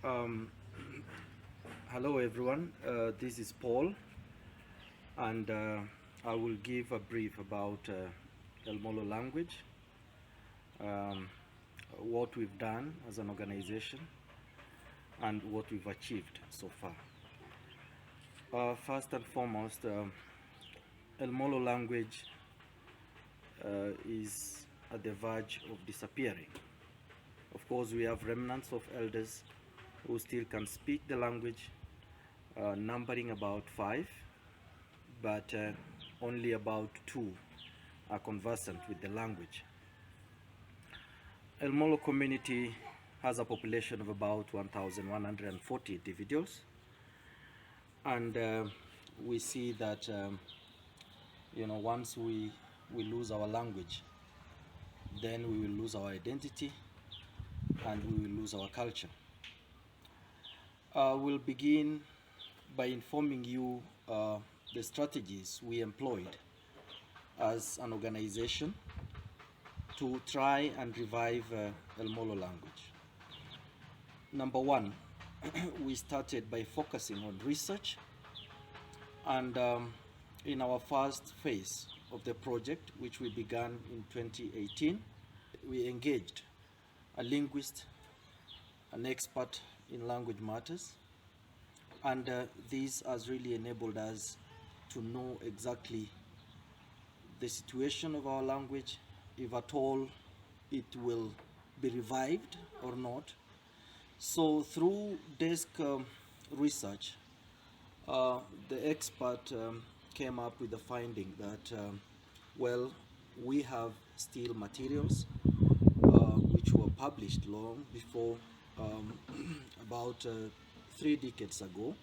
Um, Hello everyone, this is Paul, and I will give a brief about El-Molo language, um, what we've done as an organization, and what we've achieved so far. First and foremost, El-Molo language is at the verge of disappearing. Of course, we have remnants of elders who still can speak the language, numbering about 5, but only about 2 are conversant with the language. El-Molo community has a population of about 1,140 individuals, and we see that once we lose our language, then we will lose our identity and we will lose our culture. We'll begin by informing you the strategies we employed as an organization to try and revive El-Molo language. Number one, we started by focusing on research, and in our first phase of the project, which we began in 2018, we engaged a linguist, an expert in language matters, and this has really enabled us to know exactly the situation of our language, if at all it will be revived or not. So through desk research, the expert came up with the finding that, well, we have still materials which were published long before, about 3 decades ago,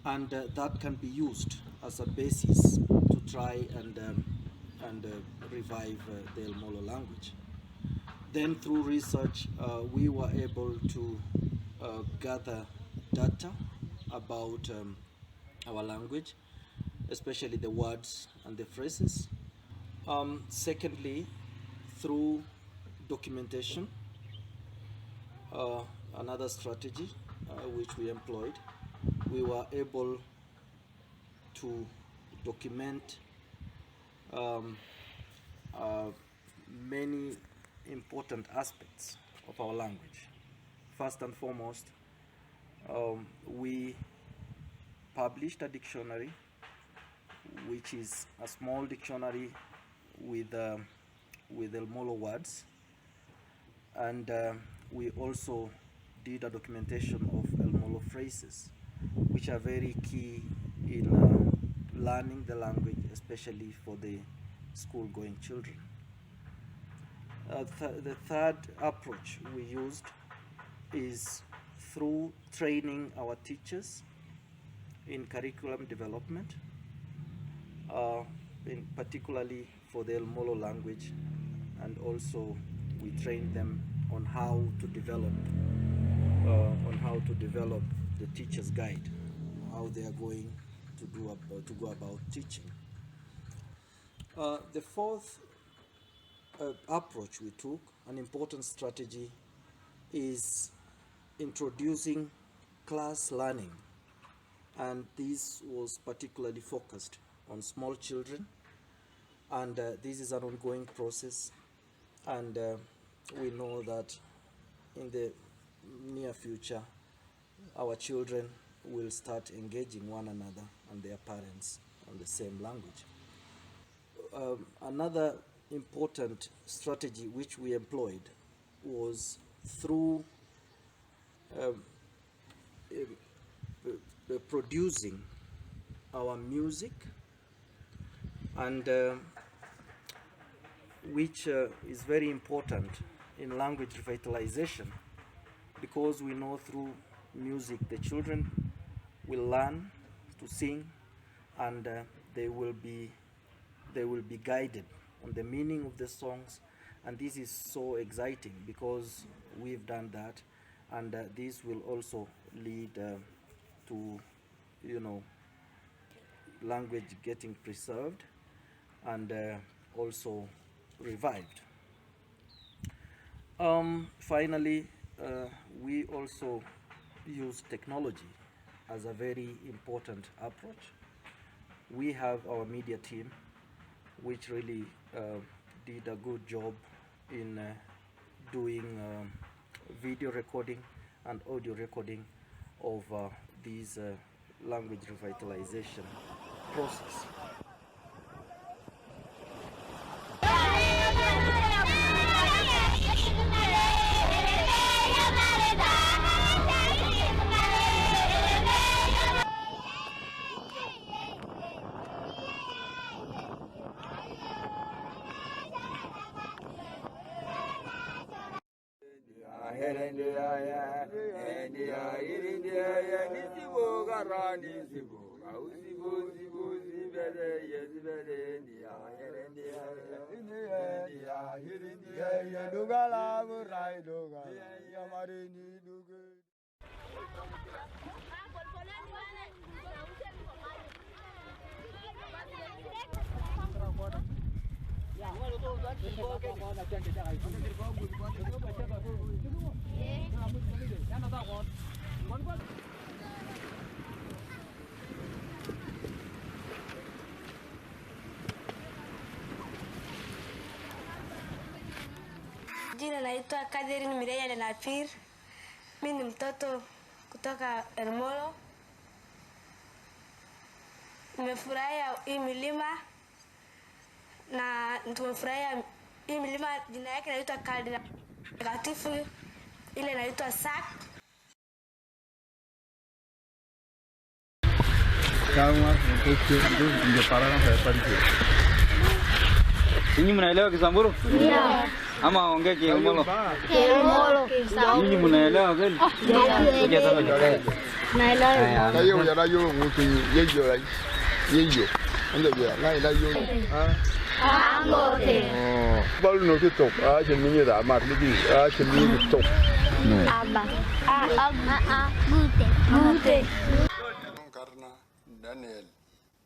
and that can be used as a basis to try and revive the El-Molo language. Then through research, we were able to gather data about our language, especially the words and the phrases. Secondly, through documentation, uh, another strategy which we employed, we were able to document um, uh, many important aspects of our language. First and foremost, we published a dictionary, which is a small dictionary with El-Molo words, and we also did a documentation of El-Molo phrases, which are very key in learning the language, especially for the school-going children. The third approach we used is through training our teachers in curriculum development, particularly for the El-Molo language, and also we trained them on how to develop the teacher's guide, how they are going to go about teaching. The fourth approach we took, an important strategy, is introducing class learning, and this was particularly focused on small children, and this is an ongoing process, and we know that in the near future our children will start engaging one another and their parents on the same language. Another important strategy which we employed was through um, producing our music, and which is very important in language revitalization, because we know through music the children will learn to sing, and they will be guided on the meaning of the songs, and this is so exciting because we've done that, and this will also lead to language getting preserved and also revived. Finally, we also use technology as a very important approach. We have our media team, which really did a good job in doing video recording and audio recording of these language revitalization process. Jina naitwa Catherine Mireya Lenapir. Mimi ni mtoto kutoka El-Molo. Nimefurahia hii milima na tumefurahia hii milima, jina yake inaitwa Kaldera Takatifu, ile inaitwa Sak. Kama ndio parana kwa pariki. Ninyi mnaelewa Kisamburu? Ndio. Ama ongea El-Molo? El-Molo. Ninyi mnaelewa kweli? Ndio. Naelewa. Nayo ya nayo mtu yeyo. Ndio ya nayo. Angote. Balu no to chemi da mar ligi chemi to. Aba. Gute. Karna Daniel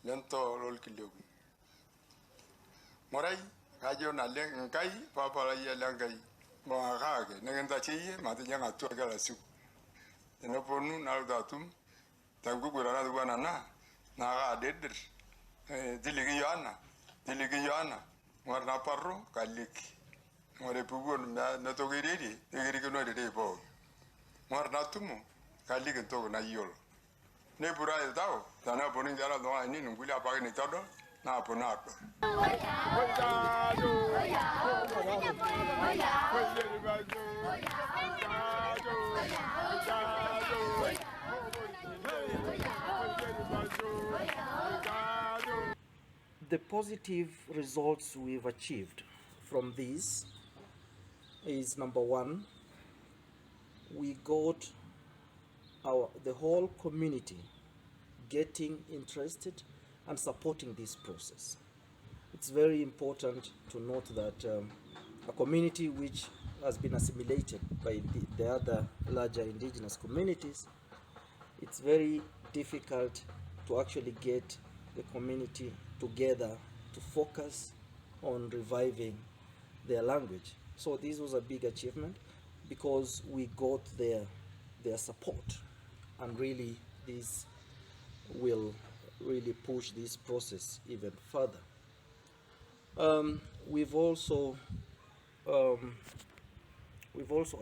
lento rol kilogu. Morai kajo na len kai papa la ya langai. Mo aga ke ngenda chiye ma te nyanga to gala su. Eno ponu na datum tangu gurana duana na ga dedder. Diligi yana warna parro kaliki more pugon na to giriri ko no de bo warna tumu kaliki to na yol ne burai dao tana bonin jara do ani nguli apa ni todo na ponato The positive results we've achieved from this is, number one, we got the whole community getting interested and supporting this process. It's very important to note that a community which has been assimilated by the other larger indigenous communities, it's very difficult to actually get the community together to focus on reviving their language. So this was a big achievement because we got their support, and really this will really push this process even further. We've also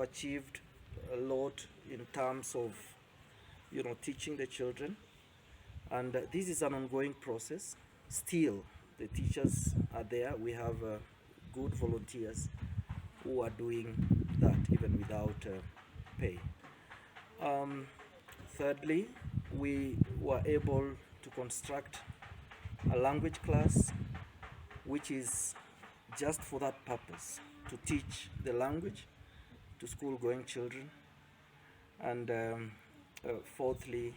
achieved a lot in terms of teaching the children, and this is an ongoing process. Still, the teachers are there. We have good volunteers who are doing that even without pay. Thirdly, we were able to construct a language class which is just for that purpose, to teach the language to school-going children. And fourthly,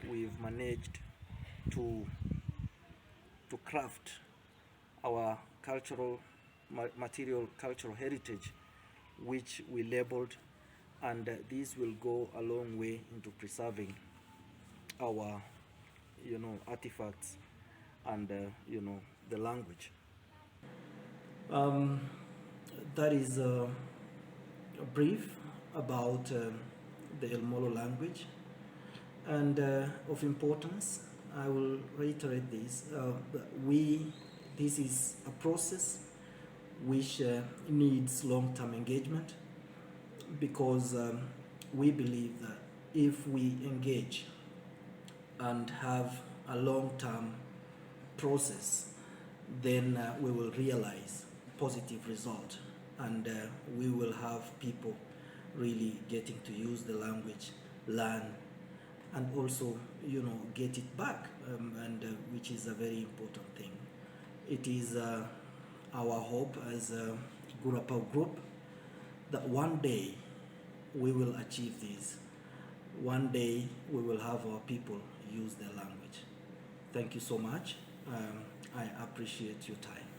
we've managed to craft our cultural heritage, which we labeled, and this will go a long way into preserving our artifacts and the language. That is a brief about the El-Molo language. And of importance, I will reiterate this. This is a process which needs long-term engagement, because we believe that if we engage and have a long-term process, then we will realize positive result, and we will have people really getting to use the language, learn, and also, get it back, and which is a very important thing. It is our hope as a Gurapau group that one day we will achieve this. One day we will have our people use their language. Thank you so much. I appreciate your time.